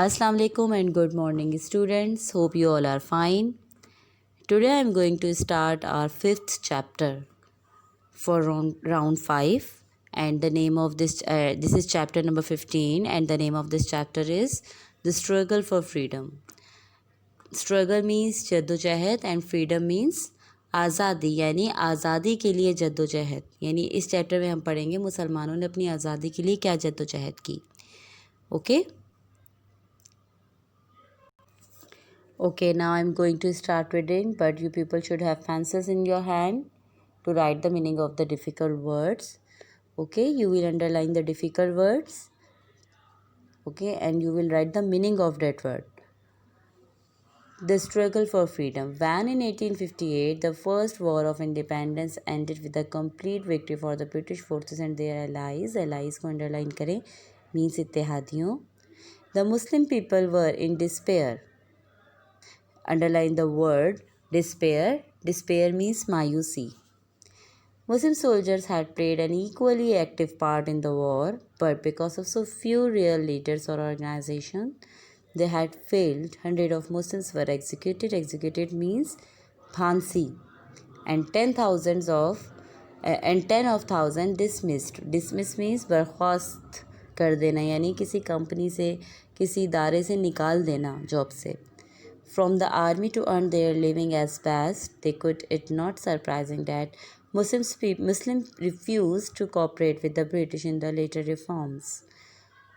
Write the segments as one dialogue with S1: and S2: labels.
S1: Assalamu alaikum and good morning students. Hope you all are fine. Today I am going to start our fifth chapter for round 5, and the name of this is chapter number 15, and the name of this chapter is The Struggle for Freedom. Struggle means जद्दोजहद and freedom means आज़ादी, यानी आज़ादी के लिए जद्दोजहद. यानी इस chapter में हम पढ़ेंगे मुसलमानों ने अपनी आज़ादी के लिए क्या जद्दोजहद की. Okay. Okay, now I'm going to start reading, but you people should have pencils in your hand to write the meaning of the difficult words. Okay, you will underline the difficult words. Okay, and you will write the meaning of that word. The struggle for freedom. When in 1858, the first war of independence ended with a complete victory for the British forces and their allies. Allies को underline करें, means इत्तेहादियों. The Muslim people were in despair. Underline the word despair. Despair means mayusi. Muslim soldiers had played an equally active part in the war, but because of so few real leaders or organizations, they had failed. Hundreds of Muslims were executed. Executed means phansi, and 10 of thousand dismissed. Dismiss means बर्खास्त कर देना, यानी किसी company से, किसी इदारे से निकाल देना जॉब से. From the army to earn their living as best they could. It not surprising that Muslims refused to cooperate with the British in the later reforms,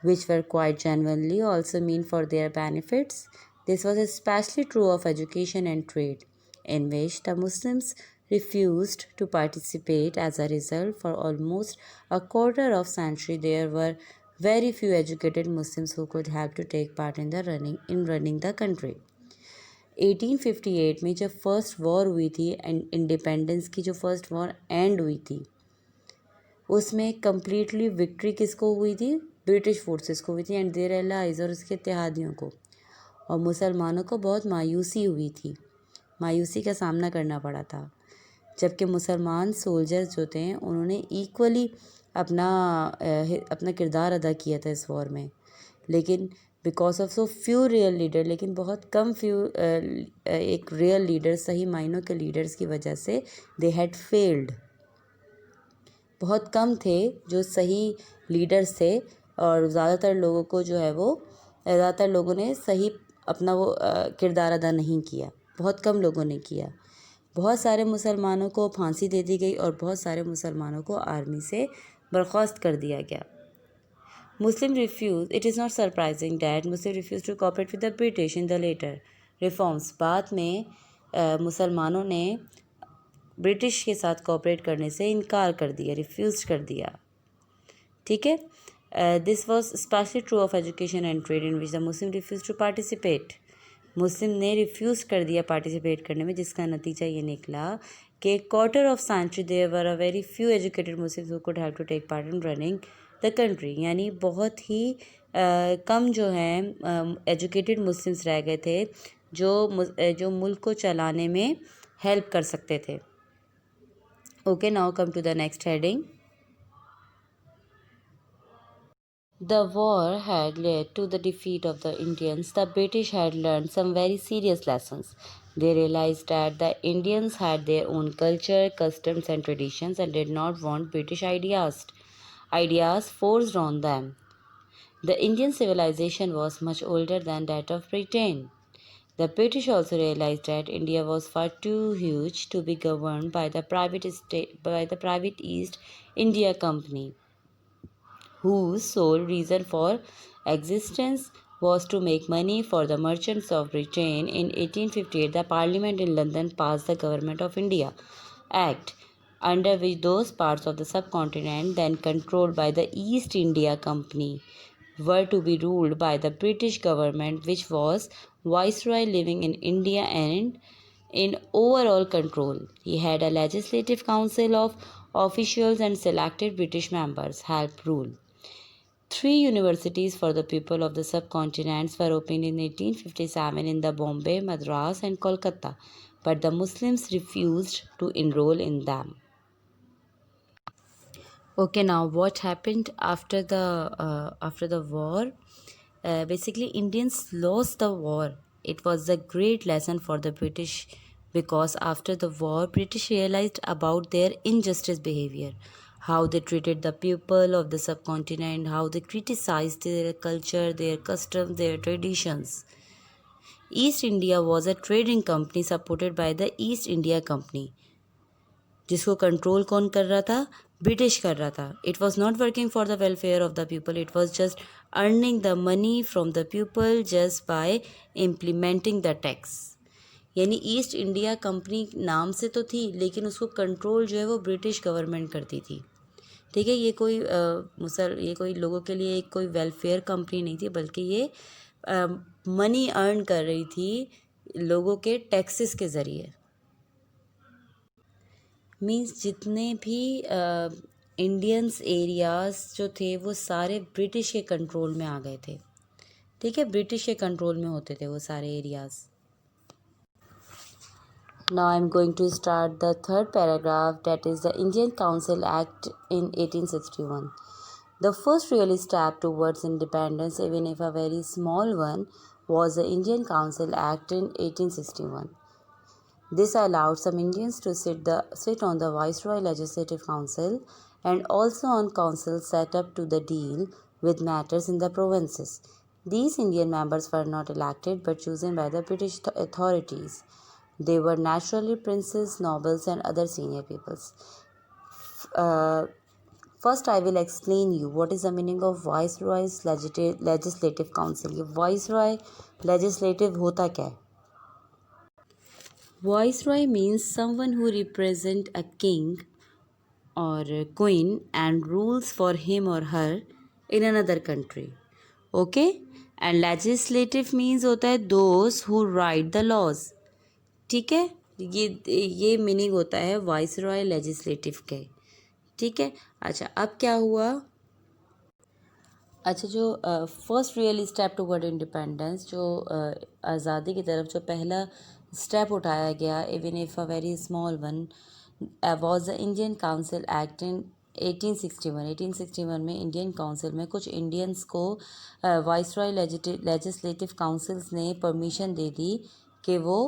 S1: which were quite genuinely also mean for their benefits. This was especially true of education and trade, in which the Muslims refused to participate. As a result, for almost a quarter of century, there were very few educated Muslims who could help to take part in running the country. 1858 में जब first war हुई थी and independence की जो first war and हुई थी, उसमें completely victory किसको हुई थी? ब्रिटिश फोर्सेस को हुई थी एंड देयर एलाइज, और उसके इत्तेहादियों को. और मुसलमानों को बहुत मायूसी हुई थी, मायूसी का सामना करना पड़ा था, जबकि मुसलमान सोल्जर्स जो थे उन्होंने इक्वली अपना किरदार अदा किया था इस वॉर में. लेकिन because of so few real leader, लेकिन बहुत कम एक रियल लीडर, सही मायनों के लीडर्स की वजह से दे हैड फेल्ड. बहुत कम थे जो सही लीडर्स थे, और ज़्यादातर लोगों को जो है वो ज़्यादातर लोगों ने सही अपना वो किरदार अदा नहीं किया. बहुत कम लोगों ने किया. बहुत सारे मुसलमानों को फांसी दे दी गई और बहुत सारे मुसलमानों को आर्मी से बर्खास्त कर दिया गया. Muslim refused. It is not surprising that Muslim refused to cooperate with the British in the later reforms. बाद में मुसलमानों ने ब्रिटिश के साथ कोऑपरेट करने से इनकार कर दिया, रिफ्यूज कर दिया. ठीक है. This was specially true of education and trade, in which the Muslim refuse to participate. Muslim ने रिफ्यूज़ कर दिया पार्टिसिपेट करने में, जिसका नतीजा ये निकला कि quarter of century there were a very few educated Muslims who could help to take part in running the country. यानी बहुत ही कम जो हैं एजुकेटेड मुस्लिम्स रह गए थे जो मुल्क को चलाने में हेल्प कर सकते थे. Okay, now come to the next heading. The war had led to the defeat of the Indians. The British had learned some very serious lessons. They realized that the Indians had their own culture, customs, and traditions and did not want British ideas forced on them. The Indian civilization was much older than that of Britain. The British also realized that India was far too huge to be governed by the private East India Company, whose sole reason for existence was to make money for the merchants of Britain. In 1858, the Parliament in London passed the Government of India Act, under which those parts of the subcontinent then controlled by the East India Company were to be ruled by the British government, which was Viceroy living in India and in overall control. He had a legislative council of officials and selected British members helped rule. 3 universities for the people of the subcontinents were opened in 1857 in the Bombay, Madras and Kolkata, but the Muslims refused to enroll in them. Okay, now what happened after the war? basically Indians lost the war. It was a great lesson for the British because after the war, British realized about their injustice behavior, how they treated the people of the subcontinent, how they criticized their culture, their customs, their traditions. East India was a trading company supported by the East India Company, जिसको control कौन कर रहा था? British कर रहा था. It was not working for the welfare of the people, it was just earning the money from the people just by implementing the tax. यानी east India company नाम से तो थी, लेकिन उसको कंट्रोल जो है वो ब्रिटिश गवर्नमेंट करती थी. ठीक है, ये कोई लोगों के लिए एक कोई वेलफेयर कंपनी नहीं थी, बल्कि ये मनी अर्न कर रही थी लोगों के टैक्सेस के ज़रिए. मीन्स जितने भी इंडियंस एरियाज़ जो थे वो सारे ब्रिटिश के कंट्रोल में आ गए थे. ठीक है, ब्रिटिश के कंट्रोल में होते थे वो सारे areas. Now I am going to start the third paragraph, that is the Indian Council Act in 1861. The first real step towards independence, even if a very small one, was the Indian Council Act in 1861. This allowed some Indians to sit on the Viceroy Legislative Council and also on councils set up to the deal with matters in the provinces. These Indian members were not elected but chosen by the British authorities. They were naturally princes, nobles, and other senior peoples. First, I will explain you what is the meaning of Viceroy's Legislative Council. ये Viceroy Legislative होता क्या है? Viceroy means someone who represents a king or a queen and rules for him or her in another country. Okay? And legislative means होता है those who write the laws. ठीक है, ये meaning होता है वाइसरॉय लेजिस्लेटिव के. ठीक है, अच्छा अब क्या हुआ? अच्छा, जो first real step toward independence, जो आज़ादी की तरफ जो पहला स्टेप उठाया गया, even if a very small one, was the Indian council act in 1861. 1861 में इंडियन काउंसिल में कुछ इंडियंस को वाइसरॉय लेजिस्लेटिव काउंसिल्स ने परमिशन दे दी कि वो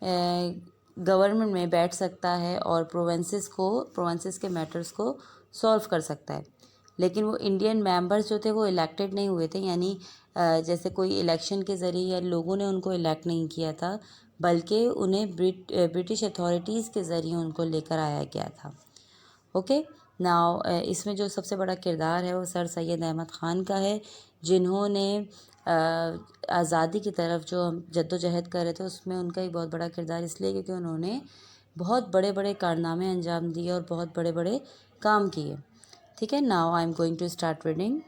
S1: गवर्नमेंट में बैठ सकता है और प्रोविंसेस के मैटर्स को सॉल्व कर सकता है. लेकिन वो इंडियन मेंबर्स जो थे वो इलेक्टेड नहीं हुए थे, यानी जैसे कोई इलेक्शन के ज़रिए या लोगों ने उनको इलेक्ट नहीं किया था, बल्कि उन्हें ब्रिटिश अथॉरिटीज़ के ज़रिए उनको लेकर आया गया था. ओके, नाउ इसमें जो सबसे बड़ा किरदार है वो सर सैयद अहमद ख़ान का है, जिन्होंने आज़ादी की तरफ जो हम जद्दोजहद कर रहे थे उसमें उनका ही बहुत बड़ा किरदार इसलिए क्योंकि उन्होंने बहुत बड़े बड़े कारनामे अंजाम दिए और बहुत बड़े बड़े काम किए. ठीक है, now I am going to start reading.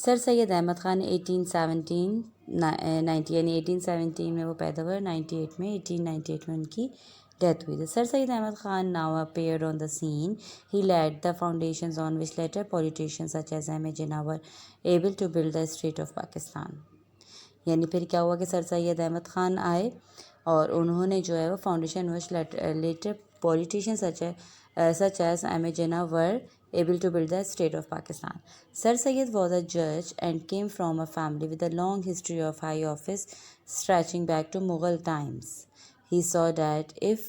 S1: Sir Syed Ahmed Khan 1817 यानी 1817 में वो पैदा हुए, 98 में 1898 में उनकी डेथ हुई थी. Sir Syed Ahmed Khan now appeared on the scene. He laid the foundations on which later politicians such as M.A. Jinnah were able to build the state of Pakistan. यानी फिर क्या हुआ कि सर सैयद अहमद ख़ान आए और उन्होंने जो है वो foundation which later politicians such as M.A. Jinnah were able to build the state of Pakistan. Sir Syed was a judge and came from a family with a long history of high office stretching back to Mughal times. He saw that if,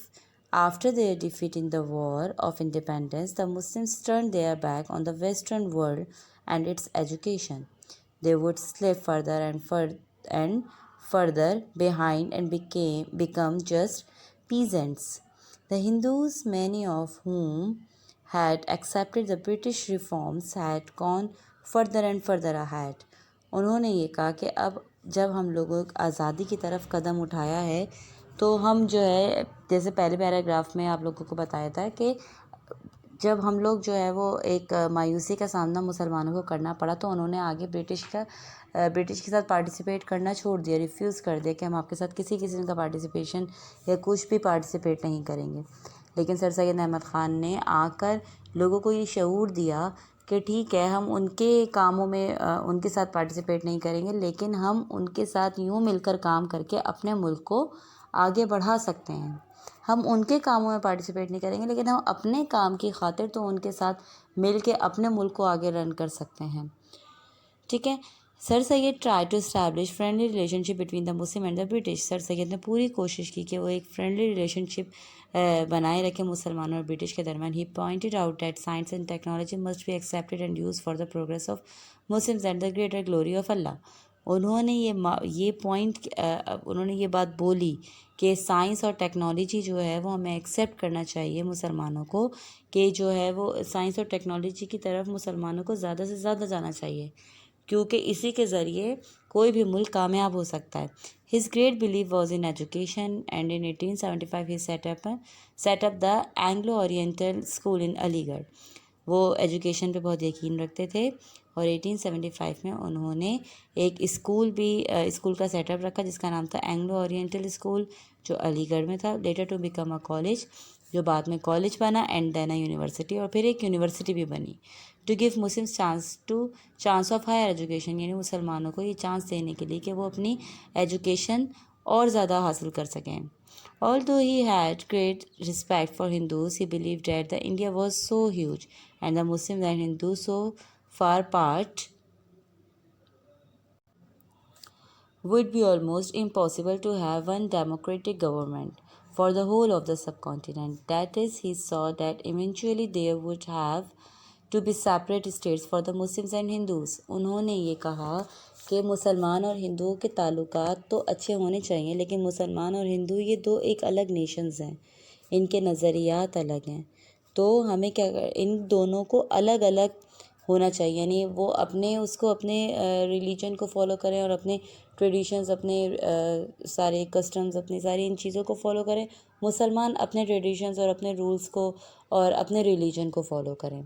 S1: after their defeat in the War of Independence, the Muslims turned their back on the Western world and its education, they would slip further and further behind and become just peasants. The Hindus, many of whom had accepted the British reforms, had gone further and further ahead. उन्होंने ये कहा कि अब जब हम लोगों आज़ादी की तरफ कदम उठाया है तो हम जो है, जैसे पहले पैराग्राफ में आप लोगों को बताया था कि जब हम लोग जो है वो एक मायूसी का सामना मुसलमानों को करना पड़ा तो उन्होंने आगे ब्रिटिश के साथ पार्टिसिपेट करना छोड़ दिया, रिफ्यूज़ कर दिया कि हम आपके साथ किसी किस्म का पार्टिसिपेशन या कुछ भी पार्टिसिपेट नहीं करेंगे. लेकिन सर सैयद अहमद ख़ान ने आकर लोगों को ये शऊर दिया कि ठीक है, हम उनके कामों में उनके साथ पार्टिसिपेट नहीं करेंगे, लेकिन हम उनके साथ यूँ मिलकर काम करके अपने मुल्क को आगे बढ़ा सकते हैं. हम उनके कामों में पार्टिसिपेट नहीं करेंगे, लेकिन हम अपने काम की खातिर तो उनके साथ मिल के अपने मुल्क को आगे रन कर सकते हैं. ठीक है। Sir Syed try to establish friendly relationship between the Muslim and the British. Sir Syed ने पूरी कोशिश की कि वो एक फ्रेंडली रिलेशनशिप बनाए रखे मुसलमानों और ब्रिटिश के दरमियान। He pointed out that science and technology must be accepted and use for the progress of Muslims and the greater glory of Allah. उन्होंने ये बात बोली कि साइंस और टेक्नोलॉजी जो है वो हमें एक्सेप्ट करना चाहिए मुसलमानों को, कि जो है वो साइंस और टेक्नोलॉजी की तरफ मुसलमानों को ज़्यादा से ज़्यादा जाना चाहिए, क्योंकि इसी के ज़रिए कोई भी मुल्क कामयाब हो सकता है। His great believe was in education and in 1875 he set up the Anglo oriental school इन अलीगढ़। वो एजुकेशन पे बहुत यकीन रखते थे और 1875 में उन्होंने एक स्कूल का सेटअप रखा जिसका नाम था एंग्लो ओरिएंटल स्कूल, जो अलीगढ़ में था। Later to become a college, जो बाद में कॉलेज बना, एंड देन अ यूनिवर्सिटी, और फिर एक यूनिवर्सिटी भी बनी। To give Muslims chance of higher education, यानी मुसलमानों को ये चांस देने के लिए कि वो अपनी एजुकेशन और ज़्यादा हासिल कर सकें। Although he had great respect for Hindus, he believed that the India was so huge and the Muslims and Hindus so far apart would be almost impossible to have one democratic government for the whole of the subcontinent. That is, he saw that eventually there would have to be separate states for the Muslims and Hindus. उन्होंने ये कहा कि मुसलमान और हिंदुओं के ताल्लुकात तो अच्छे होने चाहिए, लेकिन मुसलमान और हिंदू ये दो एक अलग नेशंस हैं, इनके नज़रियात अलग हैं। तो हमें इन दोनों को अलग अलग होना चाहिए, यानी वो अपने रिलीजन को फॉलो करें और अपने ट्रेडिशंस, अपने सारे कस्टम्स, अपनी सारी इन चीज़ों को फॉलो करें। मुसलमान अपने ट्रेडिशंस और अपने रूल्स को और अपने रिलीजन को फॉलो करें।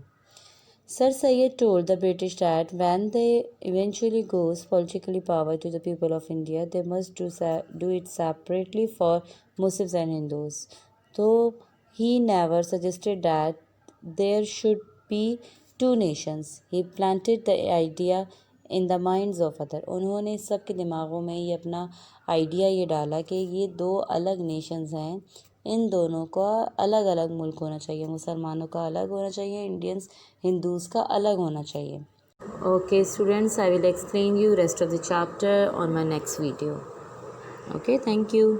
S1: Sir Syed told the British that when they eventually goes politically power to the people of India, they must do it separately for Muslims and Hindus. Though he never suggested that there should be two nations, he planted the idea in the minds of other. उन्होंने सबके दिमागों में ये अपना idea ये डाला कि ये दो अलग नेशंस हैं, इन दोनों का अलग अलग मुल्क होना चाहिए, मुसलमानों का अलग होना चाहिए, इंडियंस हिंदूज़ का अलग होना चाहिए। Okay students, I will explain you rest of the chapter on my next video. Okay, thank you.